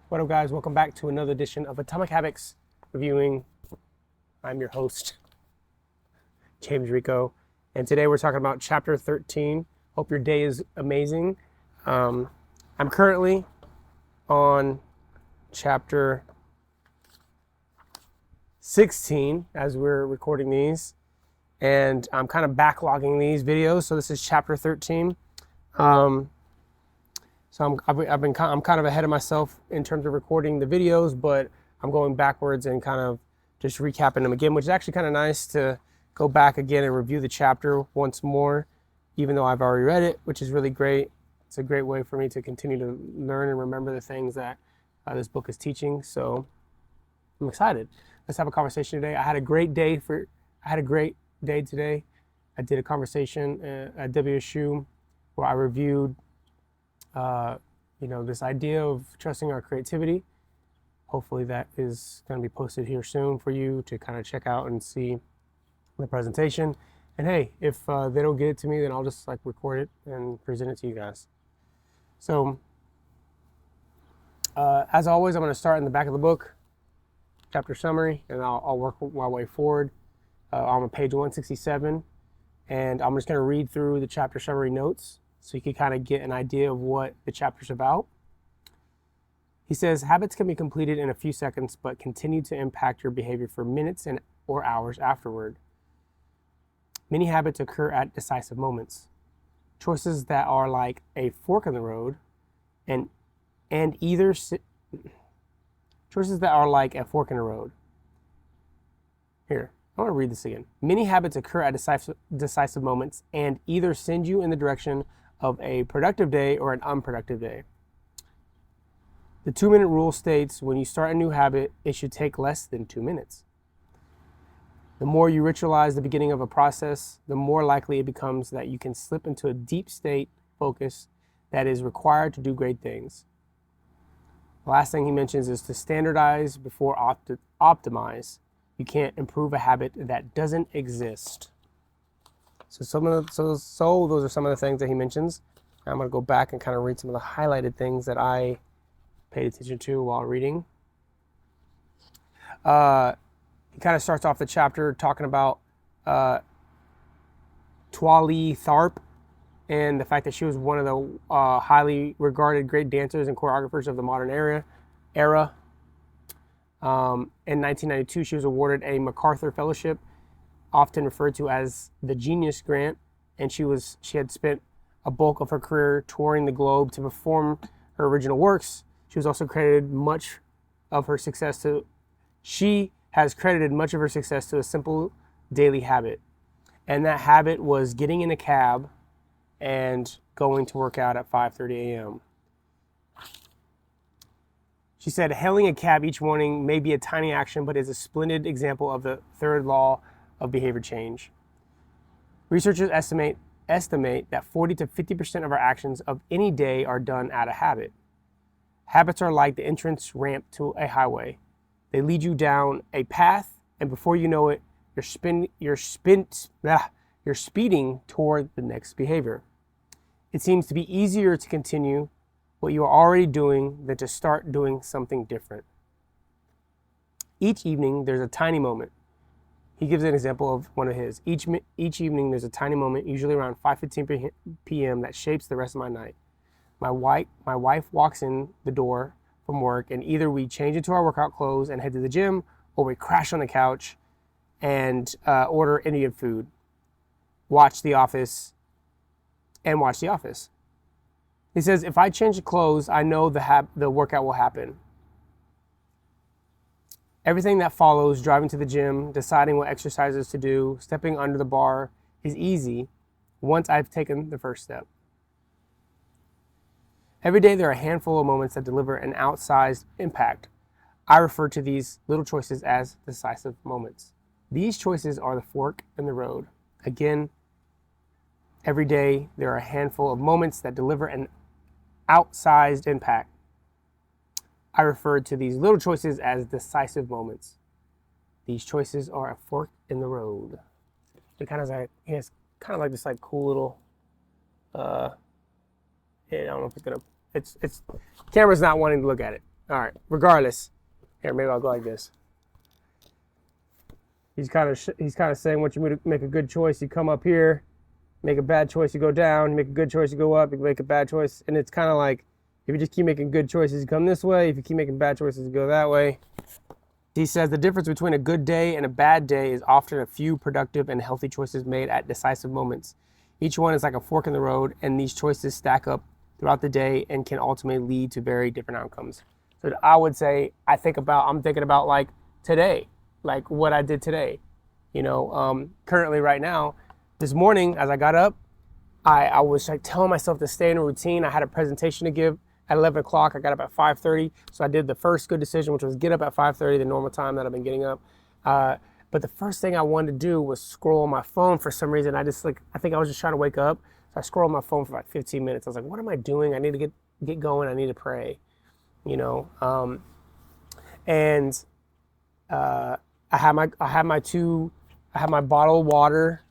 What up, guys? Welcome back to another edition of Atomic Habits Reviewing. I'm your host, James Rico, and today we're talking about Chapter 13. Hope your day is amazing. I'm currently on Chapter 16 as we're recording these, and I'm kind of backlogging these videos, so this is Chapter 13. So I'm kind of ahead of myself in terms of recording the videos, but I'm going backwards and kind of just recapping them again, which is actually kind of nice to go back again and review the chapter once more, even though I've already read it, which is really great. It's a great way for me to continue to learn and remember the things that this book is teaching. So I'm excited. Let's have a conversation today. I had a great day today. I did a conversation at WSU where I reviewed this idea of trusting our creativity. Hopefully that is going to be posted here soon for you to kind of check out and see the presentation. And hey, if they don't get it to me, then I'll just record it and present it to you guys. So as always, I'm going to start in the back of the book, chapter summary, and I'll work my way forward. I'm on page 167, and I'm just going to read through the chapter summary notes so you can kind of get an idea of what the chapter's about. He says, habits can be completed in a few seconds, but continue to impact your behavior for minutes or hours afterward. Many habits occur at decisive moments. Choices that are like a fork in the road choices that are like a fork in the road. Here, I want to read this again. Many habits occur at decisive moments and either send you in the direction of a productive day or an unproductive day. The 2-minute rule states when you start a new habit, it should take less than 2 minutes. The more you ritualize the beginning of a process, the more likely it becomes that you can slip into a deep state focus that is required to do great things. The last thing he mentions is to standardize before optimize. You can't improve a habit that doesn't exist. So those are some of the things that he mentions. I'm going to go back and kind of read some of the highlighted things that I paid attention to while reading. He kind of starts off the chapter talking about Twali Tharp and the fact that she was one of the highly regarded great dancers and choreographers of the modern era. In 1992, she was awarded a MacArthur Fellowship, often referred to as the Genius Grant, and she had spent a bulk of her career touring the globe to perform her original works. She has credited much of her success to a simple daily habit, and that habit was getting in a cab and going to work out at 5:30 a.m. She said, hailing a cab each morning may be a tiny action, but is a splendid example of the third law of behavior change. Researchers estimate that 40 to 50% of our actions of any day are done out of habit. Habits are like the entrance ramp to a highway. They lead you down a path, and before you know it, you're speeding toward the next behavior. It seems to be easier to continue what you are already doing than to start doing something different. Each evening, there's a tiny moment. He gives an example of one of his. Each evening, there's a tiny moment, usually around 5:15 p.m., that shapes the rest of my night. My wife walks in the door from work, and either we change into our workout clothes and head to the gym, or we crash on the couch and order Indian food, watch The Office. He says, if I change the clothes, I know the workout will happen. Everything that follows, driving to the gym, deciding what exercises to do, stepping under the bar, is easy once I've taken the first step. Every day there are a handful of moments that deliver an outsized impact. I refer to these little choices as decisive moments. These choices are the fork in the road. Again, every day there are a handful of moments that deliver an outsized impact. I refer to these little choices as decisive moments. These choices are a fork in the road. It kind of it's kind of like this cool little I don't know if it's camera's not wanting to look at it. All right. Regardless, here maybe I'll go like this. He's kind of saying once you make a good choice, you come up here. Make a bad choice, you go down. You make a good choice, you go up. You make a bad choice, and it's kind of like if you just keep making good choices, you come this way. If you keep making bad choices, you go that way. He says the difference between a good day and a bad day is often a few productive and healthy choices made at decisive moments. Each one is like a fork in the road, and these choices stack up throughout the day and can ultimately lead to very different outcomes. So I would say I'm thinking about like today, like what I did today. Currently right now, this morning as I got up, I was like telling myself to stay in a routine. I had a presentation to give at 11 o'clock. I got up at 5:30. So I did the first good decision, which was get up at 5:30, the normal time that I've been getting up. But the first thing I wanted to do was scroll on my phone for some reason. I think I was just trying to wake up. So I scrolled my phone for like 15 minutes. I was like, what am I doing? I need to get going. I need to pray, and I had my bottle of water,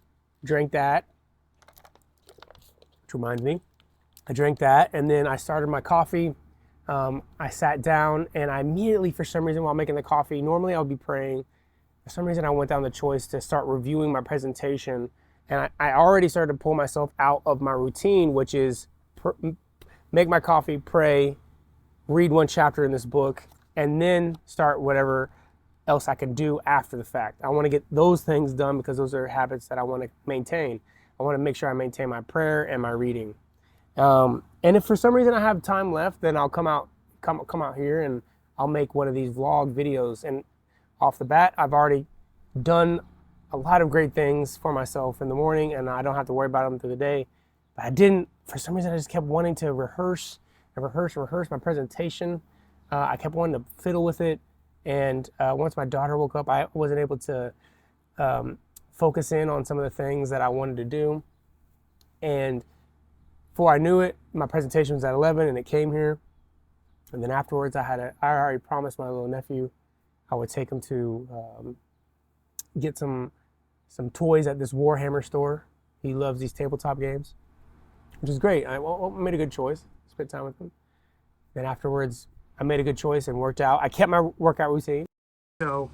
drank that, which reminds me, I drank that, and then I started my coffee. I sat down, and I immediately, for some reason, while making the coffee, normally I would be praying. For some reason, I went down the choice to start reviewing my presentation, and I already started to pull myself out of my routine, which is make my coffee, pray, read one chapter in this book, and then start whatever else I can do after the fact. I want to get those things done because those are habits that I want to maintain. I want to make sure I maintain my prayer and my reading. And if for some reason I have time left, then I'll come out here and I'll make one of these vlog videos. And off the bat, I've already done a lot of great things for myself in the morning, and I don't have to worry about them through the day. But for some reason, I just kept wanting to rehearse my presentation. I kept wanting to fiddle with it. And once my daughter woke up, I wasn't able to focus in on some of the things that I wanted to do. And before I knew it, my presentation was at 11 and it came here. And then afterwards, I already promised my little nephew I would take him to get some toys at this Warhammer store. He loves these tabletop games, which is great. I made a good choice, spent time with him. Then afterwards, I made a good choice and worked out. I kept my workout routine. So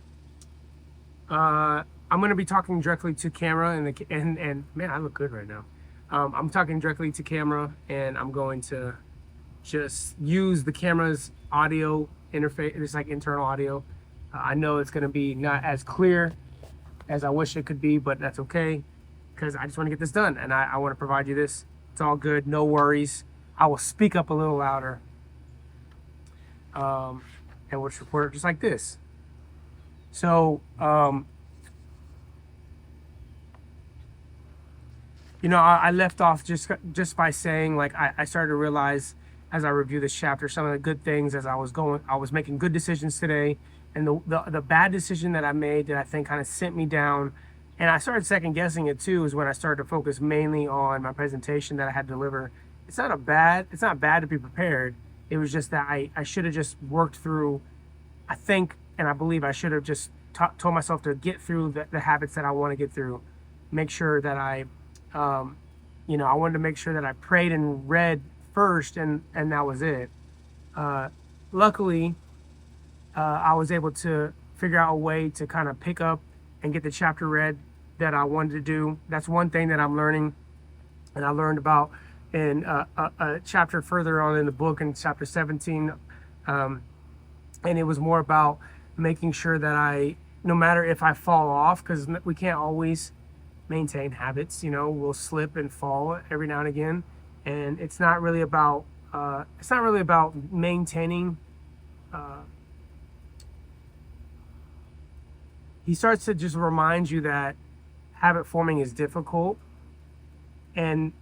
I'm going to be talking directly to camera, and man, I look good right now. I'm talking directly to camera, and I'm going to just use the camera's audio interface. It's like internal audio. I know it's going to be not as clear as I wish it could be, but that's okay because I just want to get this done, and I want to provide you this. It's all good, no worries. I will speak up a little louder. And we'll just record it just like this. So, I left off just by saying, like, I started to realize as I review this chapter some of the good things as I was making good decisions today, and the bad decision that I made that I think kind of sent me down, and I started second guessing it too, is when I started to focus mainly on my presentation that I had to deliver. It's not bad to be prepared. It was just that I should have just worked through, I think, and I believe I should have just told myself to get through the habits that I want to get through. Make sure that I wanted to make sure that I prayed and read first, and that was it. Luckily, I was able to figure out a way to kind of pick up and get the chapter read that I wanted to do. That's one thing that I'm learning, and I learned about in a chapter further on in the book, in chapter 17, and it was more about making sure that no matter if I fall off, because we can't always maintain habits, we'll slip and fall every now and again, and it's not really about maintaining. He starts to just remind you that habit forming is difficult, and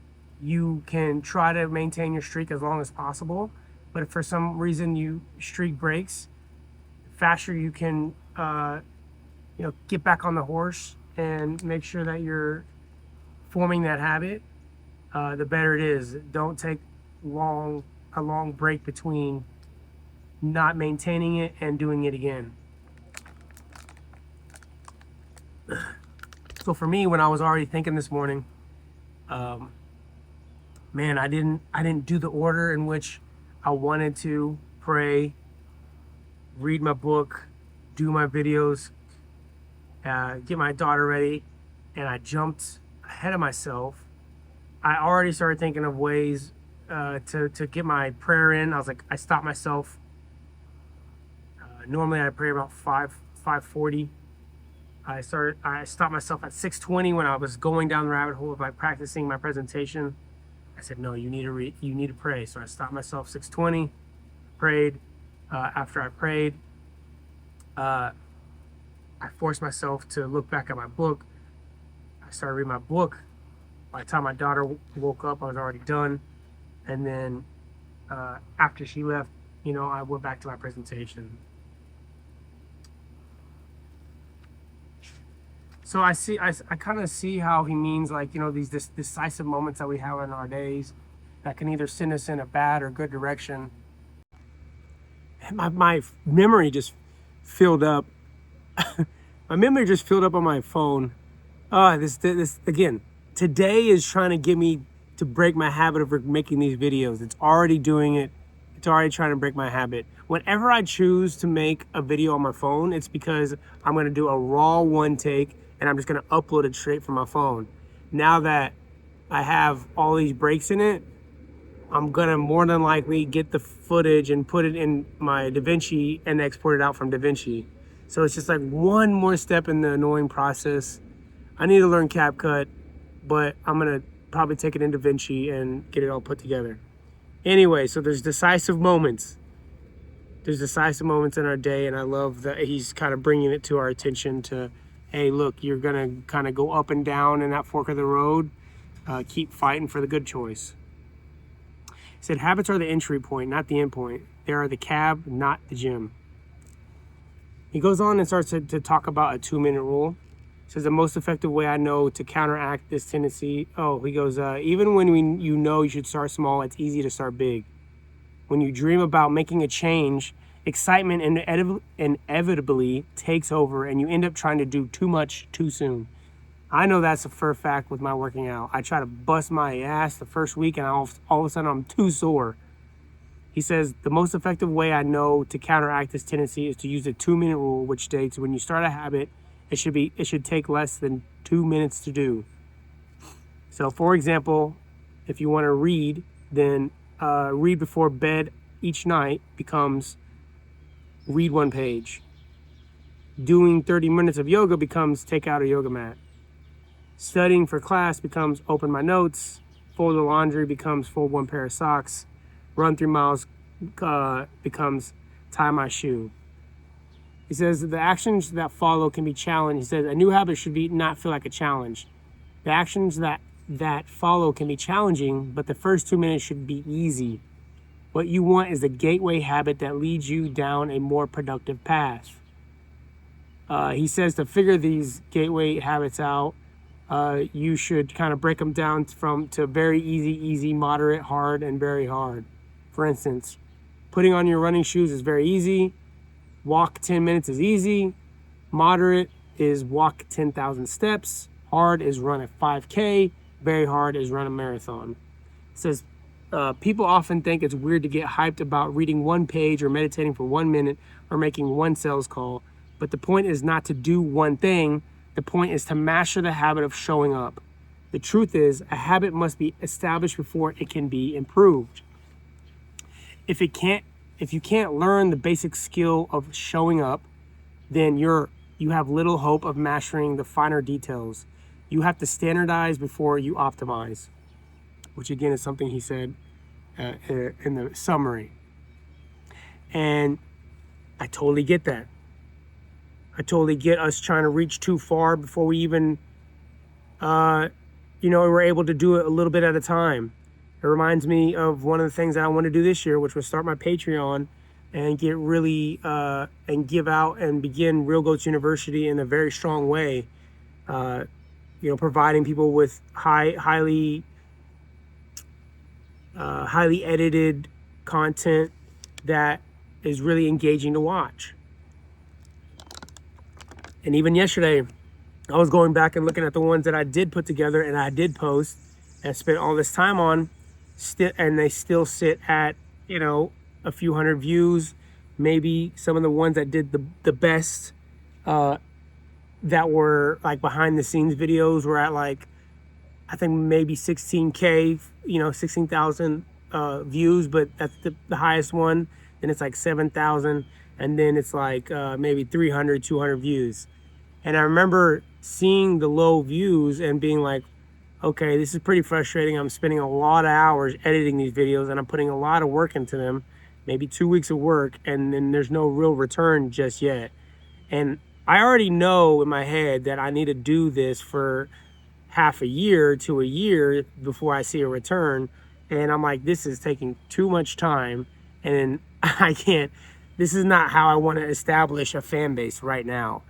you can try to maintain your streak as long as possible, but if for some reason your streak breaks, the faster you can get back on the horse and make sure that you're forming that habit, the better it is. Don't take a long break between not maintaining it and doing it again. So for me, when I was already thinking this morning, man, I didn't do the order in which I wanted to pray, read my book, do my videos, get my daughter ready, and I jumped ahead of myself. I already started thinking of ways to get my prayer in. I was like, I stopped myself. Normally I pray about 5:40. I stopped myself at 6:20 when I was going down the rabbit hole of like practicing my presentation. I said, no, you need to pray. So I stopped myself 6:20, prayed. After I prayed, I forced myself to look back at my book. I started reading my book. By the time my daughter woke up, I was already done. And then after she left, I went back to my presentation. So I kind of see how he means, like, these decisive moments that we have in our days that can either send us in a bad or good direction. And my memory just filled up. My memory just filled up on my phone. This again. Today is trying to get me to break my habit of making these videos. It's already doing it. It's already trying to break my habit. Whenever I choose to make a video on my phone, it's because I'm going to do a raw one take and I'm just going to upload it straight from my phone. Now that I have all these breaks in it, I'm going to more than likely get the footage and put it in my DaVinci and export it out from DaVinci. So it's just like one more step in the annoying process. I need to learn CapCut, but I'm going to probably take it in DaVinci and get it all put together. Anyway, so there's decisive moments. There's decisive moments in our day, and I love that he's kind of bringing it to our attention to, hey, look, you're going to kind of go up and down in that fork of the road. Keep fighting for the good choice. He said, habits are the entry point, not the end point. They are the cab, not the gym. He goes on and starts to talk about a 2-minute rule. He says, the most effective way I know to counteract this tendency, he goes, even when you should start small, it's easy to start big. When you dream about making a change, excitement inevitably takes over and you end up trying to do too much too soon. I know that's for a fact with my working out. I try to bust my ass the first week and all of a sudden I'm too sore. He says, the most effective way I know to counteract this tendency is to use the 2-minute rule, which states when you start a habit, it should take less than 2 minutes to do. So for example, if you want to read, then read before bed each night becomes read 1 page. Doing 30 minutes of yoga becomes take out a yoga mat. Studying for class becomes open my notes. Fold the laundry becomes fold 1 pair of socks. Run 3 miles becomes tie my shoe. He says the actions that follow can be challenged. He says a new habit should not feel like a challenge. The actions that follow can be challenging, but the first 2 minutes should be easy. What you want is a gateway habit that leads you down a more productive path. He says to figure these gateway habits out, you should kind of break them down to very easy, moderate, hard, and very hard. For instance, putting on your running shoes is very easy. Walk 10 minutes is easy. Moderate is walk 10,000 steps. Hard is run a 5K. Very hard is run a marathon. It says, people often think it's weird to get hyped about reading 1 page or meditating for 1 minute or making 1 sales call. But the point is not to do one thing. The point is to master the habit of showing up. The truth is, a habit must be established before it can be improved. If you can't learn the basic skill of showing up, then you have little hope of mastering the finer details. You have to standardize before you optimize, which again is something he said in the summary. And I totally get that. I totally get us trying to reach too far before we even, we're able to do it a little bit at a time. It reminds me of one of the things that I want to do this year, which was start my Patreon and get really, and give out and begin Real Goats University in a very strong way. Providing people with highly edited content that is really engaging to watch. And even yesterday, I was going back and looking at the ones that I did put together and I did post and spent all this time on, and they still sit at, a few hundred views maybe some of the ones that did the best, that were like behind the scenes videos, were at like, I think maybe 16K, 16,000 views, but that's the highest one. Then it's like 7,000, and then it's like maybe 300, 200 views. And I remember seeing the low views and being like, okay, this is pretty frustrating. I'm spending a lot of hours editing these videos, and I'm putting a lot of work into them, maybe 2 weeks of work, and then there's no real return just yet. And I already know in my head that I need to do this for half a year to a year before I see a return. And I'm like, this is taking too much time, and I can't, this is not how I want to establish a fan base right now.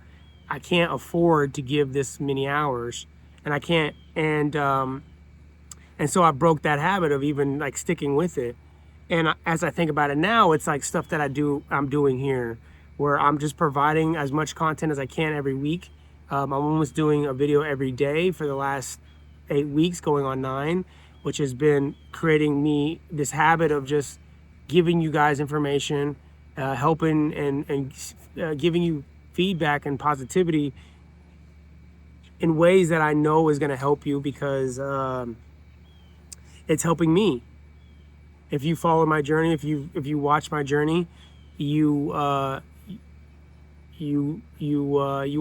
I can't afford to give this many hours, and I can't, and so I broke that habit of even like sticking with it. And as I think about it now, it's like stuff that I'm doing here, where I'm just providing as much content as I can every week. I'm almost doing a video every day for the last 8 weeks, going on 9, which has been creating me this habit of just giving you guys information, helping and giving you feedback and positivity in ways that I know is going to help you, because it's helping me. If you follow my journey, if you watch my journey, you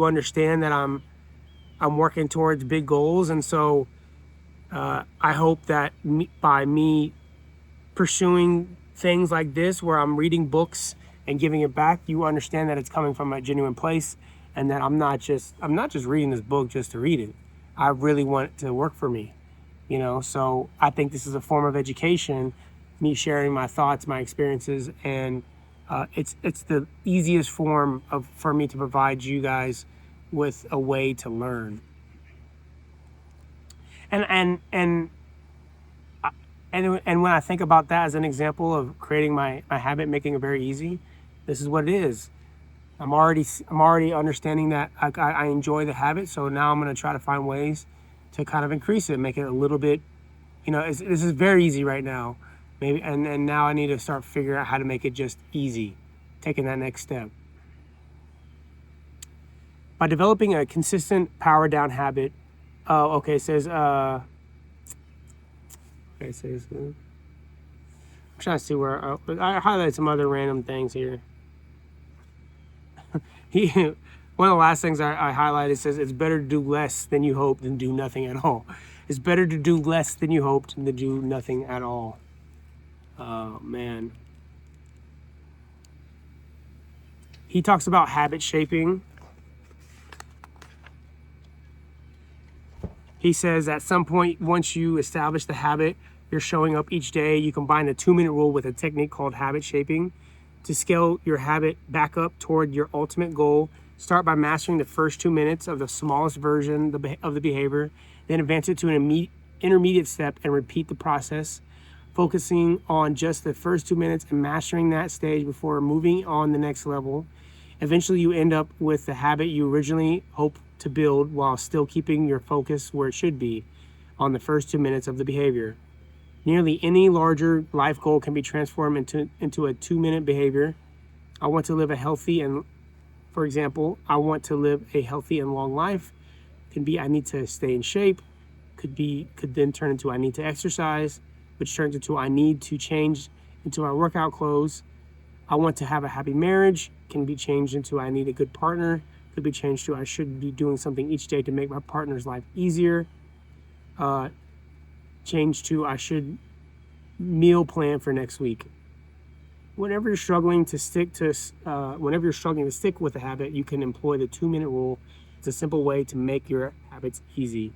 understand that I'm working towards big goals. And so I hope that by me pursuing things like this, where I'm reading books and giving it back, you understand that it's coming from a genuine place, and that I'm not just reading this book just to read it. I really want it to work for me, so I think this is a form of education, me sharing my thoughts, my experiences, and it's the easiest form for me to provide you guys with a way to learn. And when I think about that as an example of creating my habit, making it very easy, this is what it is. I'm already understanding that I enjoy the habit, so now I'm going to try to find ways to kind of increase it, make it a little bit, this is very easy right now, maybe, and now I need to start figuring out how to make it just easy, taking that next step. By developing a consistent power down habit, it says, I'm trying to see where, I highlighted some other random things here. One of the last things I highlighted says, it's better to do less than you hoped than do nothing at all. It's better to do less than you hoped than to do nothing at all. Oh, man. He talks about habit shaping. He says at some point, once you establish the habit, you're showing up each day, you combine the 2-minute rule with a technique called habit shaping. To scale your habit back up toward your ultimate goal, start by mastering the first 2 minutes of the smallest version of the behavior, then advance it to an intermediate step and repeat the process, focusing on just the first 2 minutes and mastering that stage before moving on the next level. Eventually, you end up with the habit you originally hoped to build, while still keeping your focus where it should be, on the first 2 minutes of the behavior. Nearly any larger life goal can be transformed into a 2-minute behavior. I want to live a healthy and, for example, I want to live a healthy and long life. Could be I need to stay in shape. Could then turn into I need to exercise, which turns into I need to change into my workout clothes. I want to have a happy marriage. Can be changed into I need a good partner. Could be changed to I should be doing something each day to make my partner's life easier. Change to I should meal plan for next week. Whenever you're struggling to stick with a habit, you can employ the 2-minute rule. It's a simple way to make your habits easy.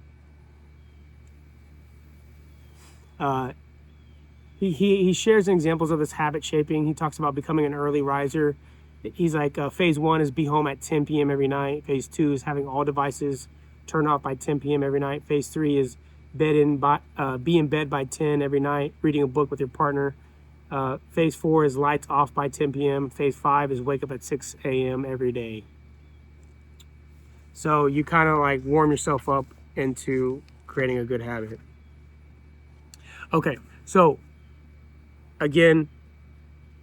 He shares examples of this habit shaping. He talks about becoming an early riser. He's like, phase 1 is be home at 10 p.m. every night. Phase 2 is having all devices turned off by 10 p.m. every night. Phase 3 is be in bed by 10 every night, reading a book with your partner. Phase 4 is lights off by 10 p.m. Phase 5 is wake up at 6 a.m. every day. So you kind of like warm yourself up into creating a good habit. Okay, so again,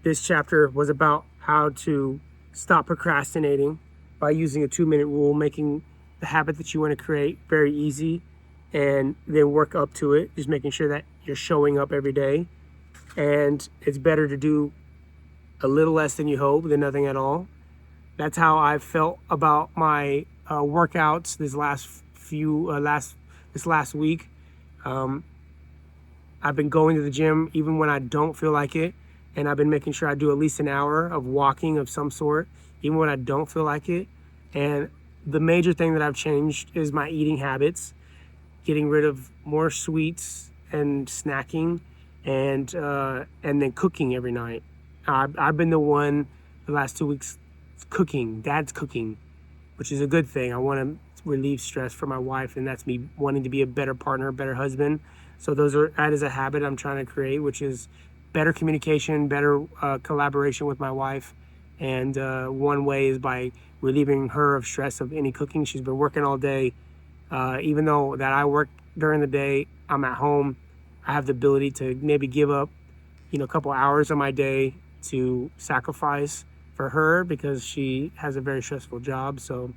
this chapter was about how to stop procrastinating by using a 2-minute rule, making the habit that you want to create very easy, and then work up to it, just making sure that you're showing up every day. And it's better to do a little less than you hope than nothing at all. That's how I felt about my workouts this last week. I've been going to the gym even when I don't feel like it, and I've been making sure I do at least an hour of walking of some sort, even when I don't feel like it. And the major thing that I've changed is my eating habits, getting rid of more sweets and snacking, and then cooking every night. I've been the one the last 2 weeks cooking. Dad's cooking, which is a good thing. I want to relieve stress for my wife, and that's me wanting to be a better partner, a better husband. So that is a habit I'm trying to create, which is better communication, better collaboration with my wife. And one way is by relieving her of stress of any cooking. She's been working all day. Even though that I work during the day, I'm at home. I have the ability to maybe give up, a couple hours of my day to sacrifice for her because she has a very stressful job. So,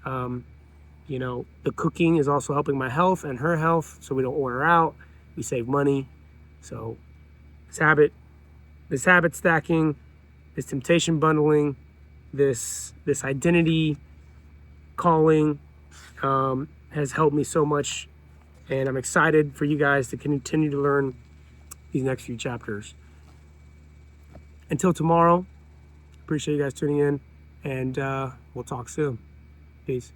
the cooking is also helping my health and her health. So we don't order out. We save money. So this habit stacking, this temptation bundling, this identity calling has helped me so much, and I'm excited for you guys to continue to learn these next few chapters. Until tomorrow, appreciate you guys tuning in, and we'll talk soon. Peace.